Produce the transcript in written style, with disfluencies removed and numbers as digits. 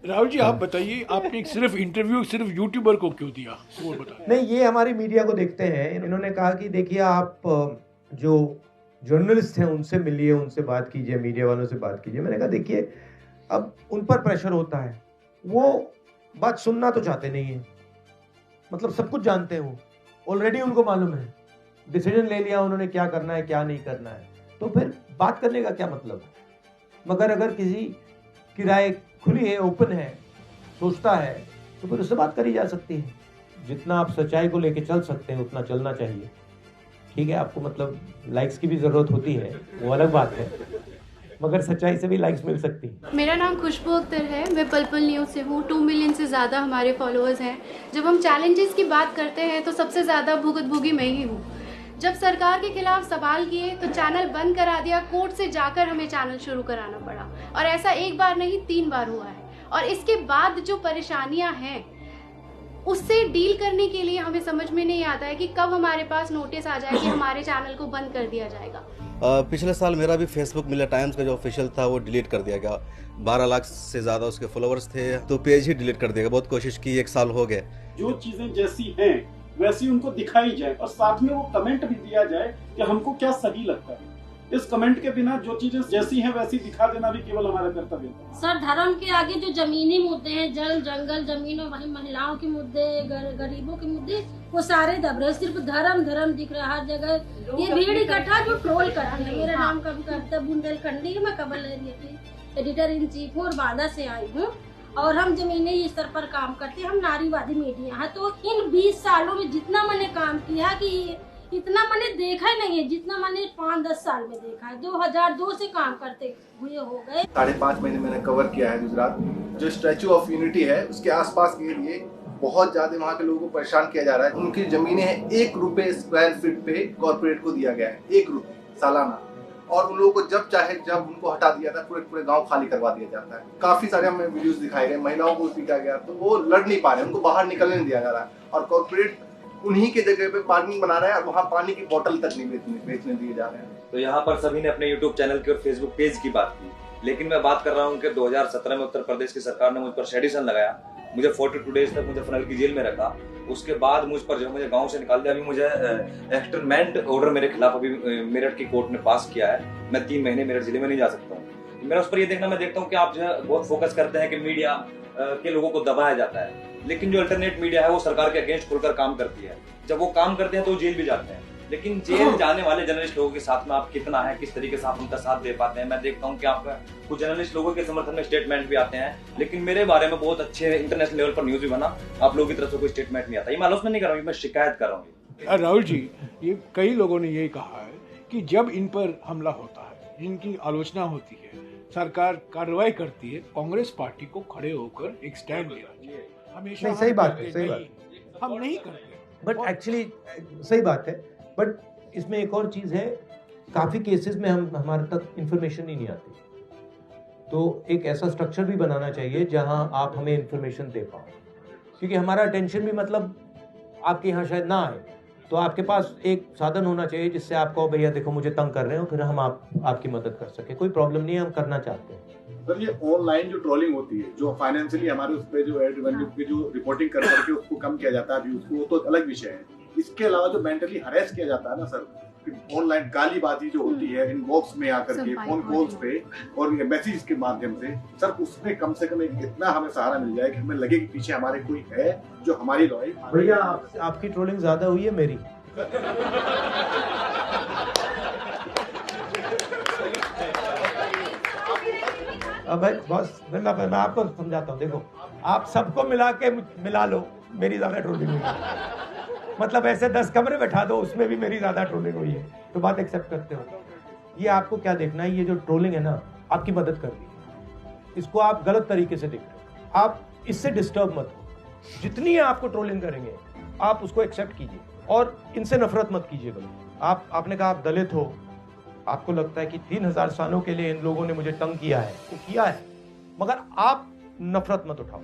राहुल जी आप बताइए, आपने सिर्फ इंटरव्यू सिर्फ यूट्यूबर को क्यों दिया, वो बताइए। नहीं, ये हमारी मीडिया को देखते हैं। इन्होंने कहा कि देखिए आप जो जर्नलिस्ट हैं उनसे मिलिए, उनसे बात कीजिए, मीडिया वालों से बात कीजिए। मैंने कहा देखिए अब उन पर प्रेशर होता है, वो बात सुनना तो चाहते नहीं है। मतलब सब कुछ जानते हैं, वो ऑलरेडी उनको मालूम है, डिसीजन ले लिया उन्होंने क्या करना है क्या नहीं करना है, तो फिर बात करने का क्या मतलब है। मगर अगर किसी की राय खुली है, ओपन है, सोचता है, तो फिर उससे बात करी जा सकती है। जितना आप सच्चाई को लेके चल सकते हैं उतना चलना चाहिए। ठीक है, आपको मतलब लाइक्स की भी जरूरत होती है, वो अलग बात है, मगर सच्चाई से भी लाइक्स मिल सकती है। मेरा नाम खुशबू अख्तर है, मैं पल न्यूज़ से हूँ। 2 मिलियन से ज़्यादा हमारे फॉलोअर्स हैं। जब हम चैलेंजेस की बात करते हैं तो सबसे ज़्यादा भुगतभोगी मैं ही हूँ। जब सरकार के खिलाफ सवाल किए तो चैनल बंद करा दिया, कोर्ट से जाकर हमें चैनल शुरू कराना पड़ा, और ऐसा एक बार नहीं 3 बार हुआ है। और इसके बाद जो परेशानियां हैं उससे डील करने के लिए हमें समझ में नहीं आता है कि कब हमारे पास नोटिस आ जाए कि हमारे चैनल को बंद कर दिया जाएगा। पिछले साल मेरा भी फेसबुक मिला टाइम्स का जो ऑफिशियल था वो डिलीट कर दिया गया। 12 लाख से ज़्यादा उसके फॉलोअर्स थे, तो पेज ही डिलीट कर दिया गया। बहुत कोशिश की, 1 साल हो गए। जो चीजें जैसी हैं वैसी उनको दिखाई जाए और साथ में वो कमेंट भी दिया जाए कि हमको क्या सही लगता है। इस कमेंट के बिना जो चीजें जैसी हैं वैसी दिखा देना भी केवल हमारा कर्तव्य है। सर, धर्म के आगे जो जमीनी मुद्दे हैं, जल जंगल जमीन और महिलाओं के मुद्दे, गरीबों के मुद्दे, वो सारे दब रहे। सिर्फ धर्म दिख रहा है हर जगह। ये भीड़ इकट्ठा जो ट्रोल कर रही है। मेरा नाम कभी करता बुंदेलखंडी, मैं कबल एरिया की एडिटर इन चीफ हूँ और बांदा से आई हूँ, और हम जमीनी स्तर पर काम करते हैं। हम नारीवादी मीडिया है। तो इन 20 सालों में जितना मैंने काम किया कि इतना मैंने देखा ही नहीं है जितना मैंने 5-10 साल में देखा है। 2002 से काम करते हुए हो गए। 5.5 महीने मैंने कवर किया है गुजरात। जो स्टैचू ऑफ यूनिटी है उसके आसपास के एरिए बहुत ज्यादा वहाँ के लोगों को परेशान किया जा रहा है। उनकी जमीनें हैं 1 रुपए स्क्वायर फीट पे कॉर्पोरेट को दिया गया है, 1 रुपए सालाना। और उन लोगों को जब चाहे जब उनको हटा दिया था, पूरे गांव खाली करवा दिया जाता है। काफी सारे हमें वीडियोस दिखाए गए, महिलाओं को पीटा गया, तो वो लड़ नहीं पा रहे, उनको बाहर निकलने नहीं दिया जा रहा है। और कॉर्पोरेट उन्हीं के जगह पे पानी बना रहा है और वहाँ पानी की बोतल तक नहीं बेचने दिए जा रहे हैं। तो यहाँ पर सभी ने अपने YouTube चैनल की और Facebook पेज की बात की, लेकिन मैं बात कर रहा हूँ कि 2017 में उत्तर प्रदेश की सरकार ने मुझ पर सेडिशन लगाया। मुझे 42 डेज तक मुझे फनल की जेल में रखा। उसके बाद मुझ पर जो मुझे गांव से निकाल दिया। अभी मुझे एक्सटर्नमेंट ऑर्डर मेरे खिलाफ अभी मेरठ की कोर्ट ने पास किया है। मैं 3 महीने मेरठ जिले में नहीं जा सकता हूँ। मेरा उस पर ये मैं देखता हूँ कि आप जो है बहुत फोकस करते हैं कि मीडिया के लोगों को दबाया जाता है, लेकिन जो अल्टरनेट मीडिया है वो सरकार के अगेंस्ट खुलकर काम करती है। जब वो काम करते हैं तो जेल भी जाते हैं, लेकिन जेल जाने वाले जर्नलिस्ट लोगों के साथ में आप कितना है, किस तरीके से आप उनका साथ दे पाते हैं। मैं देखता हूँ कि आपका कुछ जर्नलिस्ट लोगों के समर्थन में स्टेटमेंट भी आते हैं, लेकिन मेरे बारे में बहुत अच्छे इंटरनेशनल लेवल पर न्यूज भी बना, आप लोगों की तरफ से कोई स्टेटमेंट नहीं आता। ये मैं आलोचना नहीं कर रहा हूँ, मैं शिकायत कर रहा हूँ। राहुल जी, ये कई लोगों ने यही कहा है कि जब इन पर हमला होता है, जिनकी आलोचना होती है, सरकार कार्रवाई करती है, कांग्रेस पार्टी को खड़े होकर एक स्टैंड लेना चाहिए। हमेशा सही बात है, सही बात। हम नहीं करते, बट एक्चुअली सही बात है। बट इसमें एक और चीज है, काफी केसेस में हमारे तक इंफॉर्मेशन ही नहीं आती, तो एक ऐसा स्ट्रक्चर भी बनाना चाहिए जहां आप हमें इंफॉर्मेशन दे पाओ, क्योंकि हमारा अटेंशन भी मतलब आपके यहाँ शायद ना आए, तो आपके पास एक साधन होना चाहिए जिससे आप कहो भैया देखो मुझे तंग कर रहे हो, फिर हम आपकी मदद कर सके। कोई प्रॉब्लम नहीं है, हम करना चाहते हैं। सर, ये ऑनलाइन जो ट्रोलिंग होती है, जो फाइनेंशियली हमारे उस पे जो एड रेवेन्यू की जो रिपोर्टिंग कर करके उसको कम किया जाता है व्यूज को, वो तो अलग विषय है। इसके अलावा जो मेंटली हरेस किया जाता है ना सर, ऑनलाइन गालीबाजी जो होती है इनबॉक्स में आकर के, फोन कॉल्स पे और मैसेज के माध्यम से, सर उसमें कम से कम एक इतना हमें सहारा मिल जाए कि हमें लगे कि पीछे हमारे कोई है जो हमारी लड़ाई। भैया आपकी ट्रोलिंग ज्यादा हुई है मेरी। अब बस मैं आपको समझाता हूँ। देखो, आप सबको मिला लो, मेरी ज्यादा ट्रोलिंग हुई है। मतलब ऐसे 10 कमरे बैठा दो, उसमें भी मेरी ज्यादा ट्रोलिंग हुई है, तो बात एक्सेप्ट करते हो। ये आपको क्या देखना है, ये जो ट्रोलिंग है ना, आपकी मदद कर रही है। इसको आप गलत तरीके से देख रहे हो, आप इससे डिस्टर्ब मत हो। जितनी आपको ट्रोलिंग करेंगे आप उसको एक्सेप्ट कीजिए और इनसे नफरत मत कीजिएगा। आपने कहा आप दलित हो, आपको लगता है कि 3000 सालों के लिए इन लोगों ने मुझे तंग किया है, तो किया है, मगर आप नफरत मत उठाओ।